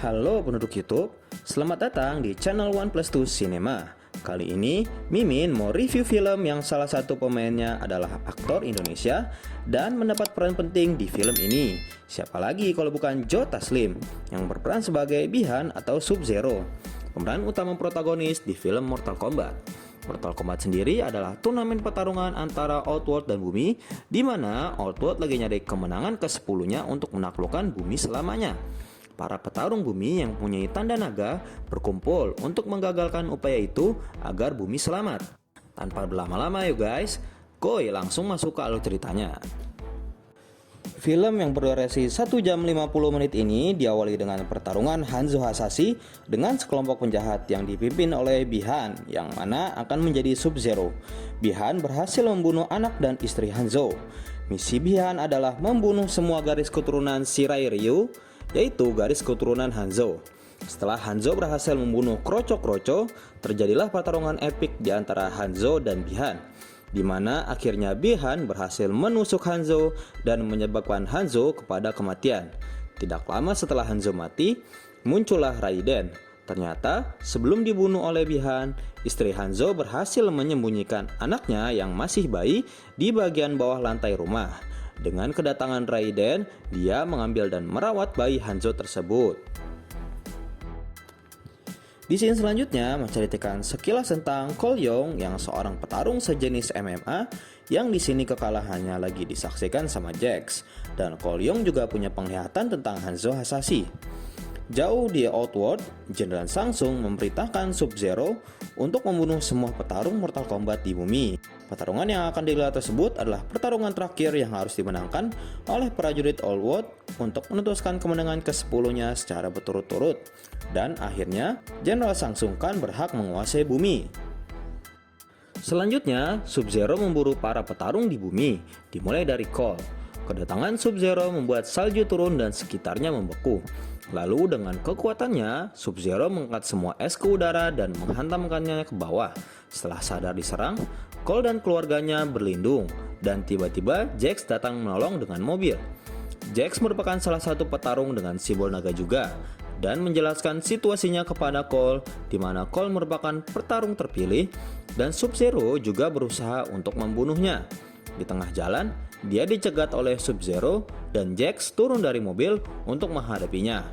Halo penduduk YouTube, selamat datang di channel OnePlus2 Cinema. Kali ini, Mimin mau review film yang salah satu pemainnya adalah aktor Indonesia dan mendapat peran penting di film ini. Siapa lagi kalau bukan Joe Taslim yang berperan sebagai Bi-Han atau Sub-Zero, pemeran utama protagonis di film Mortal Kombat. Mortal Kombat sendiri adalah turnamen pertarungan antara Outworld dan Bumi, di mana Outworld lagi nyari kemenangan ke-10-nya untuk menaklukkan Bumi selamanya. Para petarung Bumi yang mempunyai tanda naga berkumpul untuk menggagalkan upaya itu agar Bumi selamat. Tanpa berlama-lama yuk guys, Koy langsung masuk ke alur ceritanya. Film yang berdurasi 1 jam 50 menit ini diawali dengan pertarungan Hanzo Hasashi dengan sekelompok penjahat yang dipimpin oleh Bi-Han, yang mana akan menjadi Sub-Zero. Bi-Han berhasil membunuh anak dan istri Hanzo. Misi Bi-Han adalah membunuh semua garis keturunan Shirai Ryu, yaitu garis keturunan Hanzo. Setelah Hanzo berhasil membunuh Kroco-Kroco, terjadilah pertarungan epik di antara Hanzo dan Bi-Han, di mana akhirnya Bi-Han berhasil menusuk Hanzo dan menyebabkan Hanzo kepada kematian. Tidak lama setelah Hanzo mati, muncullah Raiden. Ternyata sebelum dibunuh oleh Bi-Han, istri Hanzo berhasil menyembunyikan anaknya yang masih bayi di bagian bawah lantai rumah. Dengan kedatangan Raiden, dia mengambil dan merawat bayi Hanzo tersebut. Di scene selanjutnya menceritakan sekilas tentang Cole Young yang seorang petarung sejenis MMA yang di sini kekalahannya lagi disaksikan sama Jax, dan Cole Young juga punya penglihatan tentang Hanzo Hasashi. Jauh di Outworld, Jenderal Samsung memerintahkan Sub-Zero untuk membunuh semua petarung Mortal Kombat di bumi. Pertarungan yang akan digelar tersebut adalah pertarungan terakhir yang harus dimenangkan oleh prajurit Outworld untuk memutuskan kemenangan ke-10-nya secara berturut-turut. Dan akhirnya, Jenderal Samsung kan berhak menguasai bumi. Selanjutnya, Sub-Zero memburu para petarung di bumi, dimulai dari Cole. Kedatangan Sub-Zero membuat salju turun dan sekitarnya membeku. Lalu dengan kekuatannya, Sub-Zero mengangkat semua es ke udara dan menghantamkannya ke bawah. Setelah sadar diserang, Cole dan keluarganya berlindung, dan tiba-tiba Jax datang menolong dengan mobil. Jax merupakan salah satu petarung dengan simbol naga juga, dan menjelaskan situasinya kepada Cole, di mana Cole merupakan petarung terpilih, dan Sub-Zero juga berusaha untuk membunuhnya. Di tengah jalan, dia dicegat oleh Sub-Zero dan Jax turun dari mobil untuk menghadapinya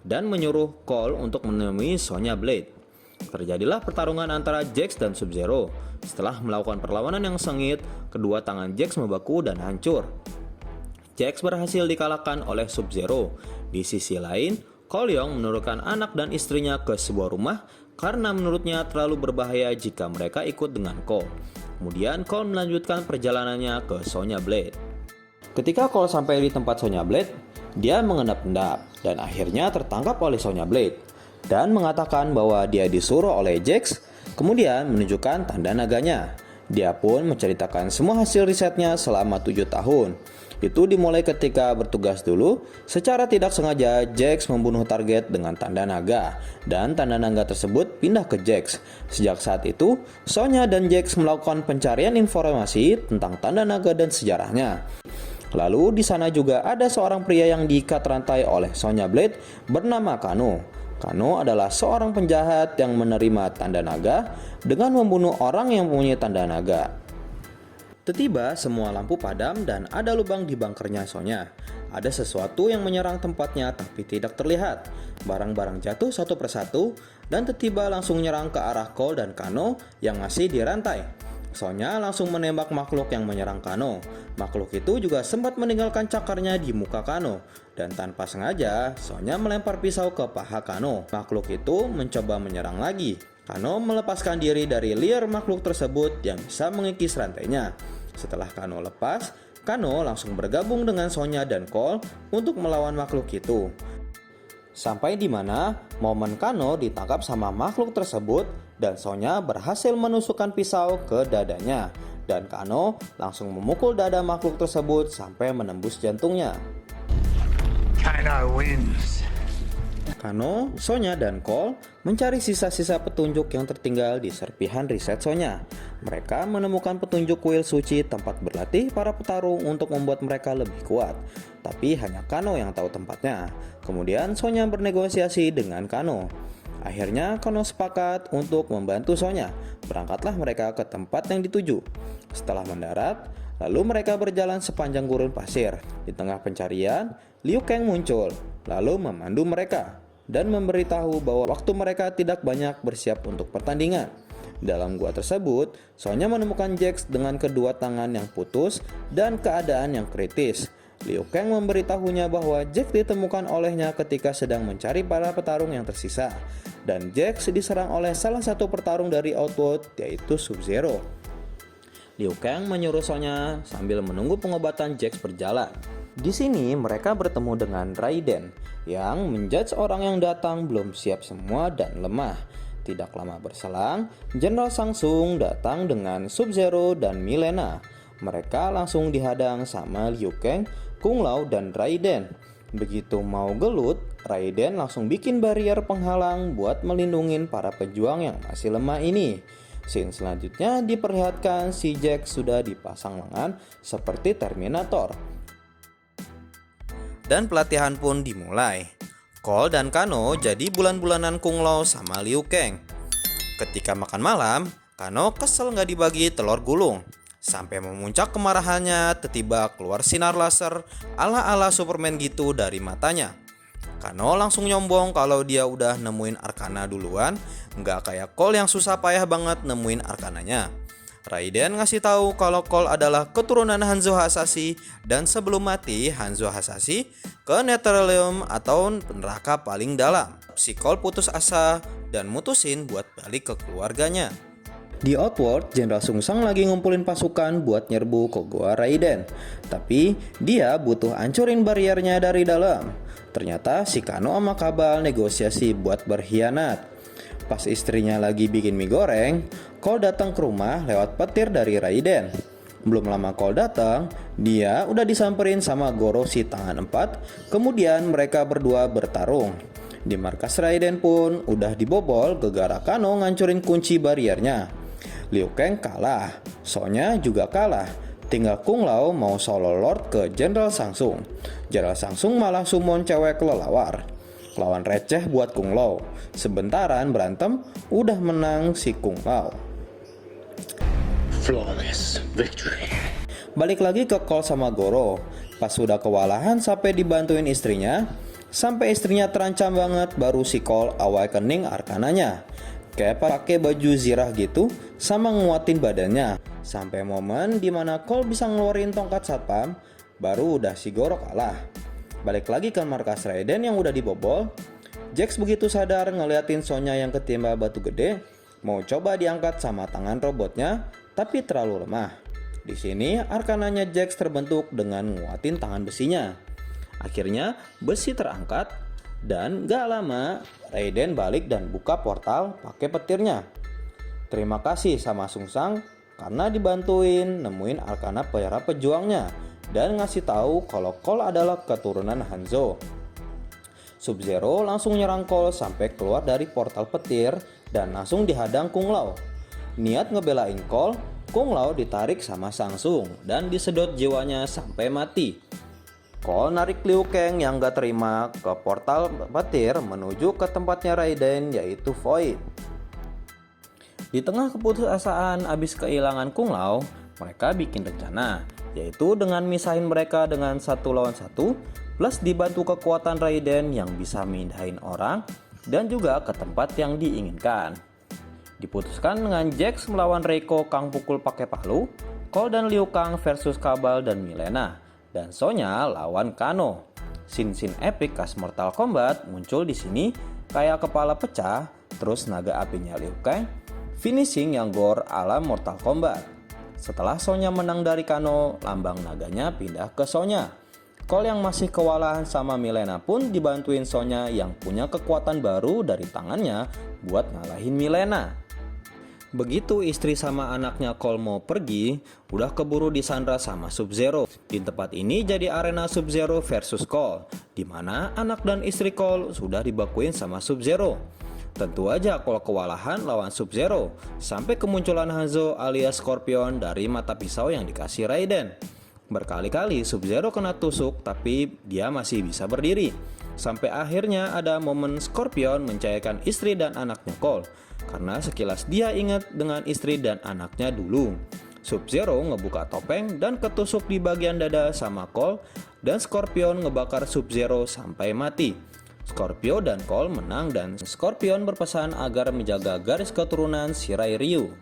dan menyuruh Cole untuk menemui Sonya Blade. Terjadilah pertarungan antara Jax dan Sub-Zero. Setelah melakukan perlawanan yang sengit, kedua tangan Jax membeku dan hancur. Jax berhasil dikalahkan oleh Sub-Zero. Di sisi lain, Cole Young menurunkan anak dan istrinya ke sebuah rumah karena menurutnya terlalu berbahaya jika mereka ikut dengan Cole. Kemudian Cole melanjutkan perjalanannya ke Sonya Blade. Ketika Cole sampai di tempat Sonya Blade, dia mengendap-endap dan akhirnya tertangkap oleh Sonya Blade dan mengatakan bahwa dia disuruh oleh Jax, kemudian menunjukkan tanda naganya. Dia pun menceritakan semua hasil risetnya selama 7 tahun. Itu dimulai ketika bertugas dulu, secara tidak sengaja Jax membunuh target dengan tanda naga, dan tanda naga tersebut pindah ke Jax. Sejak saat itu, Sonya dan Jax melakukan pencarian informasi tentang tanda naga dan sejarahnya. Lalu di sana juga ada seorang pria yang diikat rantai oleh Sonya Blade bernama Kano. Kano adalah seorang penjahat yang menerima tanda naga dengan membunuh orang yang mempunyai tanda naga. Tiba-tiba semua lampu padam dan ada lubang di bunkernya Sonya. Ada sesuatu yang menyerang tempatnya tapi tidak terlihat. Barang-barang jatuh satu persatu dan tiba-tiba langsung menyerang ke arah Cole dan Kano yang masih dirantai. Sonya langsung menembak makhluk yang menyerang Kano. Makhluk itu juga sempat meninggalkan cakarnya di muka Kano. Dan tanpa sengaja, Sonya melempar pisau ke paha Kano. Makhluk itu mencoba menyerang lagi. Kano melepaskan diri dari liar makhluk tersebut yang bisa mengikis rantainya. Setelah Kano lepas, Kano langsung bergabung dengan Sonya dan Cole untuk melawan makhluk itu. Sampai di mana momen Kano ditangkap sama makhluk tersebut dan Sonya berhasil menusukkan pisau ke dadanya. Dan Kano langsung memukul dada makhluk tersebut sampai menembus jantungnya. Kano wins. Kano, Sonya, dan Cole mencari sisa-sisa petunjuk yang tertinggal di serpihan riset Sonya. Mereka menemukan petunjuk kuil suci tempat berlatih para petarung untuk membuat mereka lebih kuat. Tapi hanya Kano yang tahu tempatnya. Kemudian Sonya bernegosiasi dengan Kano. Akhirnya Kano sepakat untuk membantu Sonya. Berangkatlah mereka ke tempat yang dituju. Setelah mendarat, lalu mereka berjalan sepanjang gurun pasir. Di tengah pencarian, Liu Kang muncul, lalu memandu mereka dan memberitahu bahwa waktu mereka tidak banyak bersiap untuk pertandingan. Dalam gua tersebut, Sonya menemukan Jax dengan kedua tangan yang putus dan keadaan yang kritis. Liu Kang memberitahunya bahwa Jax ditemukan olehnya ketika sedang mencari para petarung yang tersisa, dan Jax diserang oleh salah satu petarung dari Outworld, yaitu Sub-Zero. Liu Kang menyuruh Sonya sambil menunggu pengobatan Jax berjalan. Di sini mereka bertemu dengan Raiden yang menjudge orang yang datang belum siap semua dan lemah. Tidak lama berselang, Jenderal Samsung datang dengan Sub-Zero dan Milena. Mereka langsung dihadang sama Liu Kang, Kung Lao, dan Raiden. Begitu mau gelut, Raiden langsung bikin barrier penghalang buat melindungi para pejuang yang masih lemah ini. Scene selanjutnya diperlihatkan si Jax sudah dipasang lengan seperti Terminator. Dan pelatihan pun dimulai. Cole dan Kano jadi bulan-bulanan Kung Lao sama Liu Kang. Ketika makan malam, Kano kesel gak dibagi telur gulung. Sampai memuncak kemarahannya, tiba-tiba keluar sinar laser ala-ala Superman gitu dari matanya. Kano langsung nyombong kalau dia udah nemuin Arcana duluan, gak kayak Cole yang susah payah banget nemuin Arcananya. Raiden ngasih tahu kalau Cole adalah keturunan Hanzo Hasashi, dan sebelum mati Hanzo Hasashi ke Netherrealm atau neraka paling dalam. Si Cole putus asa dan mutusin buat balik ke keluarganya. Di Outworld, Jenderal Sungsang lagi ngumpulin pasukan buat nyerbu ke gua Raiden. Tapi dia butuh hancurin bariernya dari dalam. Ternyata si Kano sama Kabal negosiasi buat berkhianat. Pas istrinya lagi bikin mie goreng, Cole datang ke rumah lewat petir dari Raiden. Belum lama Cole datang, dia udah disamperin sama Goro si tangan 4. Kemudian mereka berdua bertarung. Di markas Raiden pun udah dibobol gara-gara Kano ngancurin kunci bariernya. Liu Kang kalah, Sonya juga kalah. Tinggal Kung Lao mau solo lord ke Jenderal Samsung. Jenderal Samsung malah summon cewek kelelawar. Lawan receh buat Kung Lao. Sebentaran berantem udah menang si Kung Lao. Flawless victory. Balik lagi ke Cole sama Goro. Pas sudah kewalahan sampai dibantuin istrinya, sampai istrinya terancam banget, baru si Cole awakening Arcananya. Kayak pakai baju zirah gitu sama nguatin badannya. Sampai momen dimana Cole bisa ngeluarin tongkat satpam, baru udah si Goro kalah. Balik lagi ke markas Raiden yang udah dibobol. Jax begitu sadar ngeliatin Sonya yang ketimpa batu gede, mau coba diangkat sama tangan robotnya, tapi terlalu lemah. Di sini Arcananya Jax terbentuk dengan nguatin tangan besinya. Akhirnya besi terangkat dan gak lama Raiden balik dan buka portal pakai petirnya. Terima kasih sama Sungsang karena dibantuin nemuin Arcana para pejuangnya dan ngasih tahu kalau Cole adalah keturunan Hanzo. Sub-Zero langsung nyerang Cole sampai keluar dari portal petir dan langsung dihadang Kung Lao. Niat ngebelain Cole, Kung Lao ditarik sama Samsung dan disedot jiwanya sampai mati. Cole narik Liu Kang yang gak terima ke portal petir menuju ke tempatnya Raiden, yaitu Void. Di tengah keputusasaan abis kehilangan Kung Lao, mereka bikin rencana, yaitu dengan misahin mereka dengan 1 lawan 1, plus dibantu kekuatan Raiden yang bisa mindahin orang dan juga ke tempat yang diinginkan. Diputuskan dengan Jax melawan Reiko Kang pukul pakai palu, Cole dan Liu Kang versus Kabal dan Milena, dan Sonya lawan Kano. Scene epic khas Mortal Kombat muncul di sini, kayak kepala pecah, terus naga apinya Liu Kang, finishing yang gore ala Mortal Kombat. Setelah Sonya menang dari Kano, lambang naganya pindah ke Sonya. Cole yang masih kewalahan sama Milena pun dibantuin Sonya yang punya kekuatan baru dari tangannya buat ngalahin Milena. Begitu istri sama anaknya Cole mau pergi, udah keburu disandra sama Sub-Zero. Di tempat ini jadi arena Sub-Zero versus Cole, dimana anak dan istri Cole sudah dibakuin sama Sub-Zero. Tentu aja Colt kewalahan lawan Sub-Zero sampai kemunculan Hanzo alias Scorpion dari mata pisau yang dikasih Raiden. Berkali-kali Sub-Zero kena tusuk tapi dia masih bisa berdiri. Sampai akhirnya ada momen Scorpion mencairkan istri dan anaknya Colt, karena sekilas dia ingat dengan istri dan anaknya dulu. Sub-Zero ngebuka topeng dan ketusuk di bagian dada sama Colt, dan Scorpion ngebakar Sub-Zero sampai mati. Scorpio dan Colt menang dan Scorpion berpesan agar menjaga garis keturunan Shirai Ryu.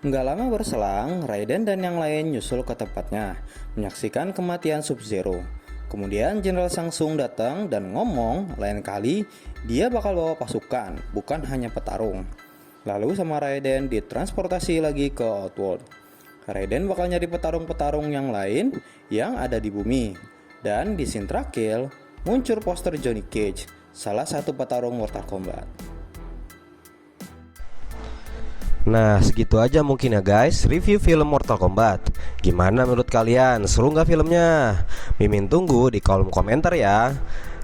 Nggak lama berselang, Raiden dan yang lain nyusul ke tempatnya, menyaksikan kematian Sub-Zero. Kemudian Jenderal Shang Tsung datang dan ngomong lain kali dia bakal bawa pasukan, bukan hanya petarung. Lalu sama Raiden ditransportasi lagi ke Outworld. Raiden bakal nyari petarung-petarung yang lain yang ada di bumi. Dan di scene terakhir muncul poster Johnny Cage, salah satu petarung Mortal Kombat. Nah, segitu aja mungkin ya guys review film Mortal Kombat. Gimana menurut kalian? Seru nggak filmnya? Mimin tunggu di kolom komentar ya.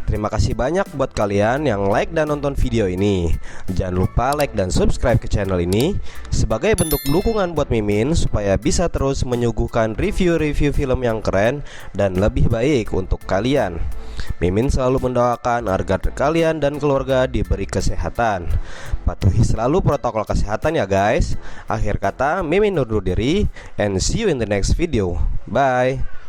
Terima kasih banyak buat kalian yang like dan nonton video ini. Jangan lupa like dan subscribe ke channel ini sebagai bentuk dukungan buat Mimin supaya bisa terus menyuguhkan review-review film yang keren dan lebih baik untuk kalian. Mimin selalu mendoakan agar kalian dan keluarga diberi kesehatan. Patuhi selalu protokol kesehatan ya guys. Akhir kata, Mimin undur diri and see you in the next video. Bye.